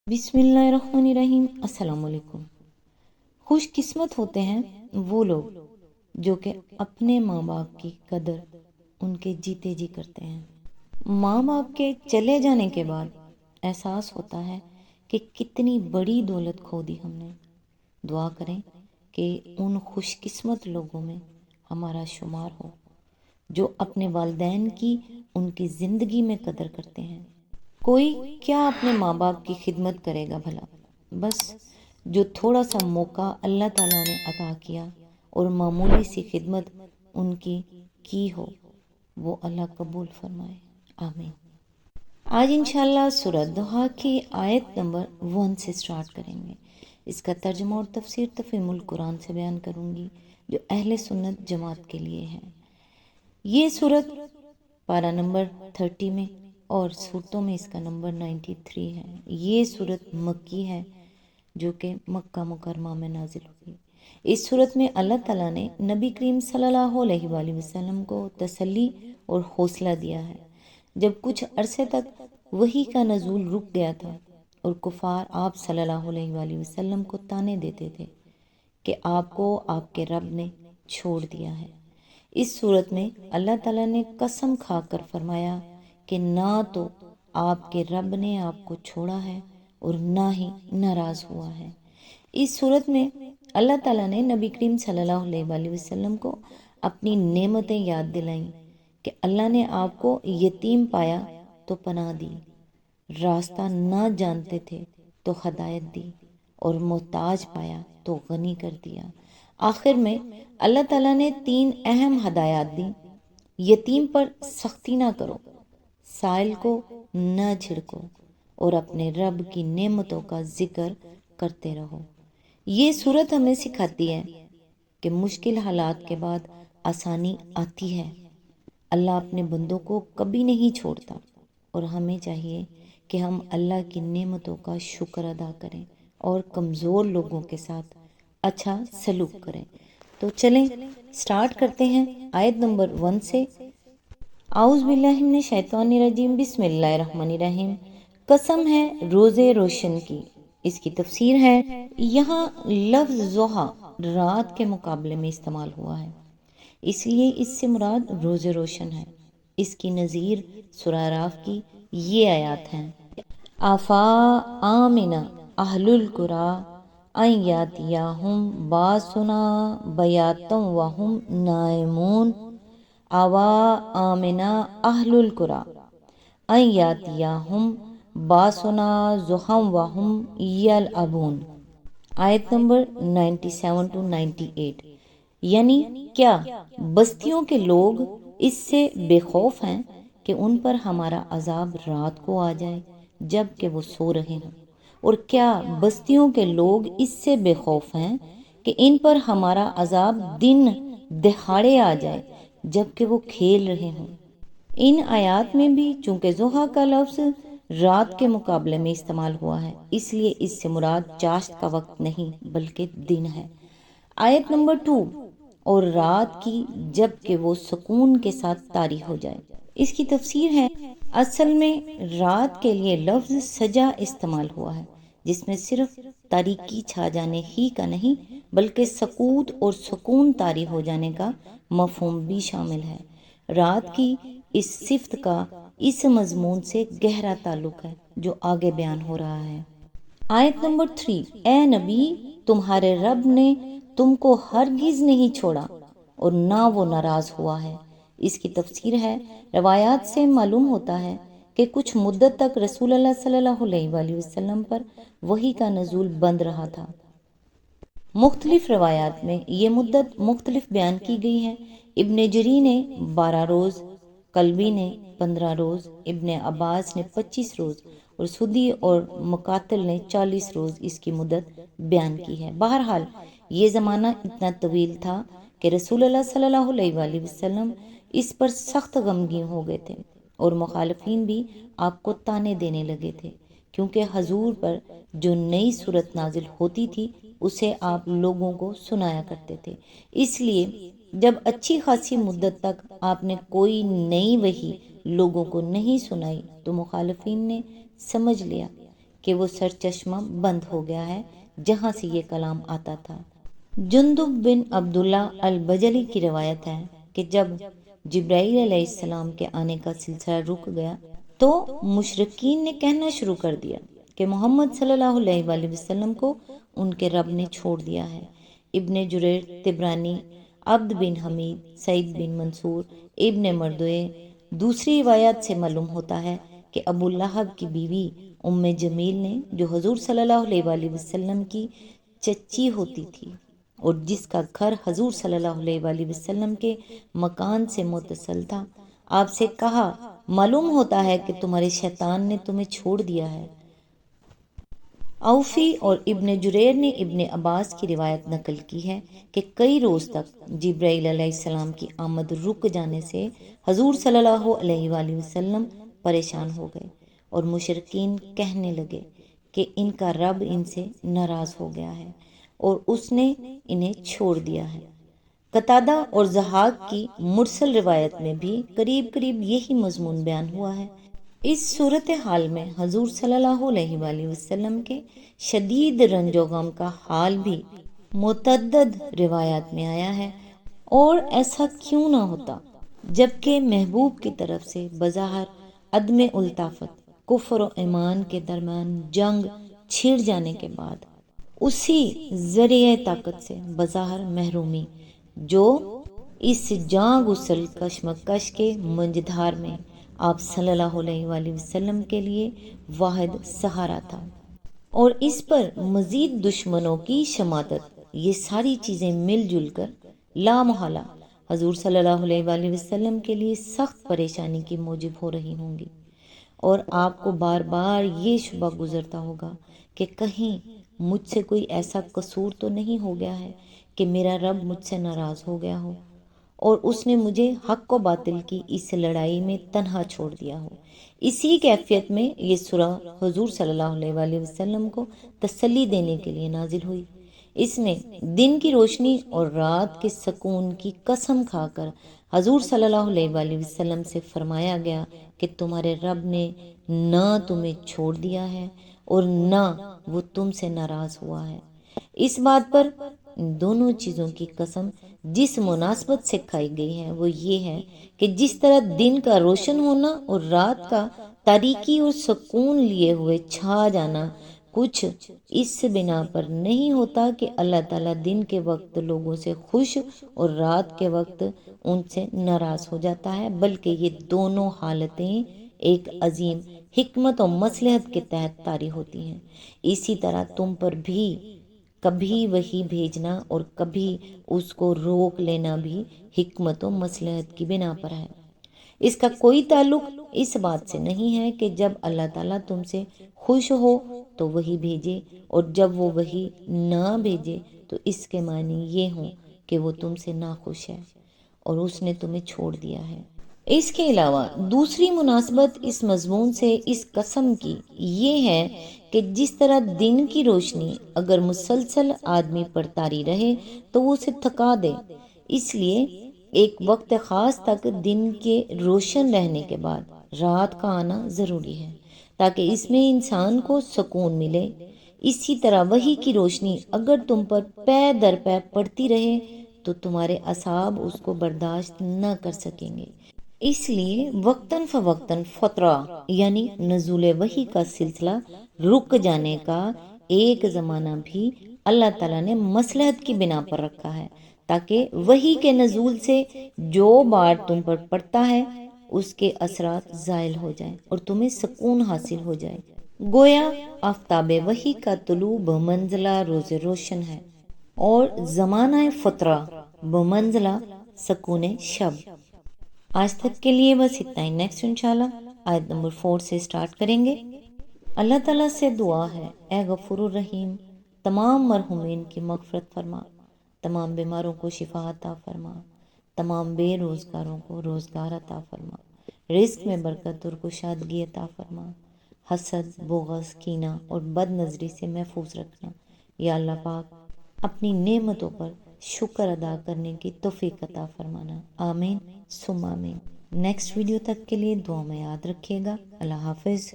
بسم اللہ الرحمن الرحیم۔ السلام علیکم۔ خوش قسمت ہوتے ہیں وہ لوگ جو کہ اپنے ماں باپ کی قدر ان کے جیتے جی کرتے ہیں۔ ماں باپ کے چلے جانے کے بعد احساس ہوتا ہے کہ کتنی بڑی دولت کھو دی ہم نے۔ دعا کریں کہ ان خوش قسمت لوگوں میں ہمارا شمار ہو جو اپنے والدین کی ان کی زندگی میں قدر کرتے ہیں۔ کوئی کیا اپنے ماں باپ کی خدمت کرے گا بھلا؟ بس جو تھوڑا سا موقع اللہ تعالیٰ نے عطا کیا اور معمولی سی خدمت ان کی ہو، وہ اللہ قبول فرمائے، آمین۔ آج انشاءاللہ سورہ دوحہ کی آیت نمبر 1 سے سٹارٹ کریں گے۔ اس کا ترجمہ اور تفسیر تفہیم القرآن سے بیان کروں گی جو اہل سنت جماعت کے لیے ہے۔ یہ سورت پارہ نمبر 30 میں اور سورتوں میں اس کا نمبر 93 ہے۔ یہ سورت مکی ہے جو کہ مکہ مکرمہ میں نازل ہوئی۔ اس سورت میں اللہ تعالیٰ نے نبی کریم صلی اللہ علیہ وآلہ وسلم کو تسلی اور حوصلہ دیا ہے۔ جب کچھ عرصے تک وحی کا نزول رک گیا تھا اور کفار آپ صلی اللہ علیہ وآلہ وسلم کو طعنے دیتے تھے کہ آپ کو آپ کے رب نے چھوڑ دیا ہے، اس صورت میں اللہ تعالیٰ نے قسم کھا کر فرمایا کہ نہ تو آپ کے رب نے آپ کو چھوڑا ہے اور نہ ہی ناراض ہوا ہے۔ اس صورت میں اللہ تعالیٰ نے نبی کریم صلی اللہ علیہ وآلہ وسلم کو اپنی نعمتیں یاد دلائیں کہ اللہ نے آپ کو یتیم پایا تو پناہ دی، راستہ نہ جانتے تھے تو ہدایت دی، اور محتاج پایا تو غنی کر دیا۔ آخر میں اللہ تعالیٰ نے 3 اہم ہدایات دی۔ یتیم پر سختی نہ کرو، سائل کو نہ جھڑکو، اور اپنے رب کی نعمتوں کا ذکر کرتے رہو۔ یہ صورت ہمیں سکھاتی ہے کہ مشکل حالات کے بعد آسانی آتی ہے۔ اللہ اپنے بندوں کو کبھی نہیں چھوڑتا اور ہمیں چاہیے کہ ہم اللہ کی نعمتوں کا شکر ادا کریں اور کمزور لوگوں کے ساتھ اچھا سلوک کریں۔ تو چلیں سٹارٹ کرتے ہیں آیت نمبر 1 سے۔ اعوذ باللہ من الشیطان الرجیم، بسم اللہ الرحمن الرحیم۔ قسم ہے روز روشن کی۔ اس کی تفسیر ہے، یہاں لفظ ضحیٰ رات کے مقابلے میں استعمال ہوا ہے، اس لیے اس سے مراد روز روشن ہے۔ اس کی نظیر سورہ اعراف کی یہ آیات ہیں، آفا آمنا اہل القریٰ ان یاتیہم باسنا بیاتم وہم نائمون، آوا آمنا اہل القریٰ ان یاتیہم باسنا ضحیٰ وہم یلعبون۔ آیت نمبر 97 to 98، یعنی کیا بستیوں کے لوگ اس سے بے خوف ہیں کہ ان پر ہمارا عذاب رات کو آ جائے جب کہ وہ سو رہے ہوں، اور کیا بستیوں کے لوگ اس سے بے خوف ہیں کہ ان پر ہمارا عذاب دن دہاڑے آ جائے جب کہ وہ کھیل رہے ہوں۔ ان آیات میں بھی چونکہ ضحیٰ کا لفظ رات کے مقابلے میں استعمال ہوا ہے، اس لیے اس سے مراد چاشت کا وقت نہیں بلکہ دن ہے۔ آیت نمبر 2، اور رات کی جب کہ وہ سکون کے ساتھ طاری ہو جائے۔ اس کی تفسیر ہے، اصل میں رات کے لیے لفظ سجا استعمال ہوا ہے، جس میں صرف تاریکی چھا جانے ہی کا نہیں بلکہ سکوت اور سکون طاری ہو جانے کا مفہوم بھی شامل ہے۔ رات کی اس صفت کا اس مضمون سے گہرا تعلق ہے جو آگے بیان ہو رہا ہے۔ آیت نمبر 3، اے نبی تمہارے رب نے تم کو ہرگز نہیں چھوڑا اور نہ وہ ناراض ہوا ہے۔ اس کی تفسیر ہے، روایات سے معلوم ہوتا ہے کہ کچھ مدت تک رسول اللہ صلی اللہ علیہ وآلہ وسلم پر وحی کا نزول بند رہا تھا۔ مختلف روایات میں یہ مدت مختلف بیان کی گئی ہے۔ ابن جری نے 12 روز، قلبی نے 15 روز، ابن عباس نے 25 روز اور سدی اور مقاتل نے 40 روز اس کی مدت بیان کی ہے۔ بہرحال یہ زمانہ اتنا طویل تھا کہ رسول اللہ صلی اللہ علیہ وآلہ وسلم اس پر سخت غمگین ہو گئے تھے، اور مخالفین بھی آپ کو طعنے دینے لگے تھے، کیونکہ حضور پر جو نئی صورت نازل ہوتی تھی اسے آپ لوگوں کو سنایا کرتے تھے۔ اس لیے جب اچھی خاصی مدت تک آپ نے کوئی نئی وحی لوگوں کو نہیں سنائی تو مخالفین نے سمجھ لیا کہ وہ سرچشمہ بند ہو گیا ہے جہاں سے یہ کلام آتا تھا۔ جندب بن عبداللہ البجلی کی روایت ہے کہ جب جبرائیل علیہ السلام کے آنے کا سلسلہ رک گیا تو مشرکین نے کہنا شروع کر دیا کہ محمد صلی اللہ علیہ وآلہ وسلم کو ان کے رب نے چھوڑ دیا ہے۔ ابن جریر طبرانی، عبد بن حمید، سعید بن منصور، ابن مردوے دوسری روایات سے معلوم ہوتا ہے کہ ابو لہب کی بیوی ام جمیل نے، جو حضور صلی اللہ علیہ وآلہ وسلم کی چچی ہوتی تھی اور جس کا گھر حضور صلی اللہ علیہ وآلہ وسلم کے مکان سے متصل تھا، آپ سے کہا، معلوم ہوتا ہے کہ تمہارے شیطان نے تمہیں چھوڑ دیا ہے۔ اوفی اور ابن جریر نے ابن عباس کی روایت نقل کی ہے کہ کئی روز تک جبرائیل علیہ السلام کی آمد رک جانے سے حضور صلی اللہ علیہ وآلہ وسلم پریشان ہو گئے اور مشرکین کہنے لگے کہ ان کا رب ان سے ناراض ہو گیا ہے اور اس نے انہیں چھوڑ دیا ہے۔ قتادہ اور ضحاک کی مرسل روایت میں بھی قریب قریب یہی مضمون بیان ہوا ہے۔ اس صورتحال میں حضور صلی اللہ علیہ وآلہ وسلم کے شدید رنج و غم کا حال بھی متعدد روایات میں آیا ہے، اور ایسا کیوں نہ ہوتا جبکہ محبوب کی طرف سے بظاہر عدم الطافت، کفر و ایمان کے درمیان جنگ چھڑ جانے کے بعد اسی ذریعہ طاقت سے بظاہر محرومی، جو اس جاں گسل کشمکش کے منجدھار میں آپ صلی اللہ علیہ وآلہ وسلم کے لیے واحد سہارا تھا، اور اس پر مزید دشمنوں کی شماتت، یہ ساری چیزیں مل جل کر لا محالہ حضور صلی اللہ علیہ وآلہ وسلم کے لیے سخت پریشانی کی موجب ہو رہی ہوں گی، اور آپ کو بار بار یہ شبہ گزرتا ہوگا کہ کہیں مجھ سے کوئی ایسا قصور تو نہیں ہو گیا ہے کہ میرا رب مجھ سے ناراض ہو گیا ہو اور اس نے مجھے حق و باطل کی اس لڑائی میں تنہا چھوڑ دیا ہو۔ اسی کیفیت میں یہ سورہ حضور صلی اللہ علیہ وآلہ وسلم کو تسلی دینے کے لیے نازل ہوئی۔ اس میں دن کی روشنی اور رات کے سکون کی قسم کھا کر حضور صلی اللہ علیہ وآلہ وسلم سے فرمایا گیا کہ تمہارے رب نے نہ تمہیں چھوڑ دیا ہے اور نہ وہ تم سے ناراض ہوا ہے۔ اس بات پر ان دونوں چیزوں کی قسم جس مناسبت سے کھائی گئی ہے وہ یہ ہے کہ جس طرح دن کا روشن ہونا اور رات کا تاریکی اور سکون لیے ہوئے چھا جانا کچھ اس بنا پر نہیں ہوتا کہ اللہ تعالیٰ دن کے وقت لوگوں سے خوش اور رات کے وقت ان سے ناراض ہو جاتا ہے، بلکہ یہ دونوں حالتیں ایک عظیم حکمت و مصلحت کے تحت طاری ہوتی ہیں۔ اسی طرح تم پر بھی کبھی وحی بھیجنا اور کبھی اس کو روک لینا بھی حکمت و مصلحت کی بنا پر ہے۔ اس کا کوئی تعلق اس بات سے نہیں ہے کہ جب اللہ تعالیٰ تم سے خوش ہو تو وحی بھیجے، اور جب وہ وحی نہ بھیجے تو اس کے معنی یہ ہوں کہ وہ تم سے ناخوش ہے اور اس نے تمہیں چھوڑ دیا ہے۔ اس کے علاوہ دوسری مناسبت اس مضمون سے اس قسم کی یہ ہے کہ جس طرح دن کی روشنی اگر مسلسل آدمی پر طاری رہے تو وہ اسے تھکا دے، اس لیے ایک وقت خاص تک دن کے روشن رہنے کے بعد رات کا آنا ضروری ہے تاکہ اس میں انسان کو سکون ملے۔ اسی طرح وحی کی روشنی اگر تم پر پے در پے پڑتی رہے تو تمہارے اعصاب اس کو برداشت نہ کر سکیں گے، اس لیے وقتاً فوقتاً فترہ یعنی نزول وحی کا سلسلہ رک جانے کا ایک زمانہ بھی اللہ تعالیٰ نے مصلحت کی بنا پر رکھا ہے تاکہ وحی کے نزول سے جو بار تم پر پڑتا ہے اس کے اثرات زائل ہو جائیں اور تمہیں سکون حاصل ہو جائے۔ گویا آفتاب وحی کا طلوع بمنزلہ روز روشن ہے اور زمانہ فترہ بمنزلہ سکون شب۔ آج تک کے لیے بس اتنا ہی، نیکسٹ انشاءاللہ آیت نمبر 4 سے سٹارٹ کریں گے۔ اللہ تعالیٰ سے دعا ہے، اے غفور الرحیم، تمام مرحومین کی مغفرت فرما، تمام بیماروں کو شفا عطا فرما، تمام بے روزگاروں کو روزگار عطا فرما، رزق میں برکت اور کشادگی عطا فرما، حسد، بغض، کینہ اور بد نظری سے محفوظ رکھنا۔ یا اللہ پاک، اپنی نعمتوں پر شکر ادا کرنے کی توفیق عطا فرمانا، آمین ثم آمین۔ نیکسٹ ویڈیو تک کے لیے دعا میں یاد رکھیے گا۔ اللہ حافظ۔